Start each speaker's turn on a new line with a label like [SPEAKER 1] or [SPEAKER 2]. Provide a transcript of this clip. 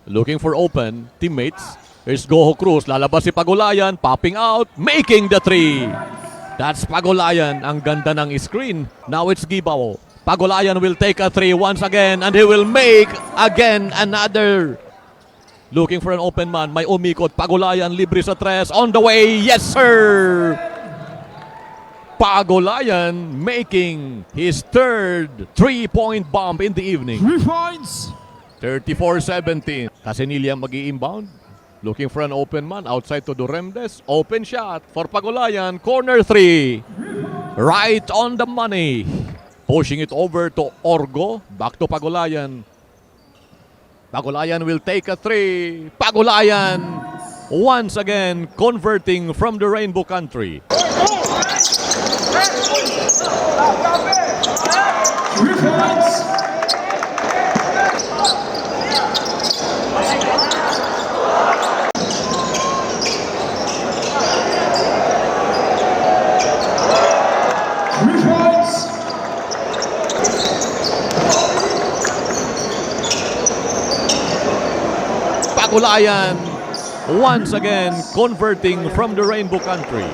[SPEAKER 1] Looking for open teammates. Here's Goho Cruz. Lalabas si Pagulayan. Popping out. Making the three. That's Pagulayan. Ang ganda ng screen. Now it's Gibao. Pagulayan will take a three once again. And he will make again another. Looking for an open man. May umikot. Pagulayan libre sa tres. On the way. Yes, sir! Pagulayan making his third 3-point bomb in the evening.
[SPEAKER 2] 3 points.
[SPEAKER 1] 34-17. Casenilla mag-i-inbound. Looking for an open man outside to Duremdes. Open shot for Pagulayan. Corner three. Right on the money. Pushing it over to Orgo. Back to Pagulayan. Pagulayan will take a three. Pagulayan once again converting from the Rainbow Country.
[SPEAKER 2] 3 points.
[SPEAKER 1] Pagulayan once again converting from the Rainbow Country.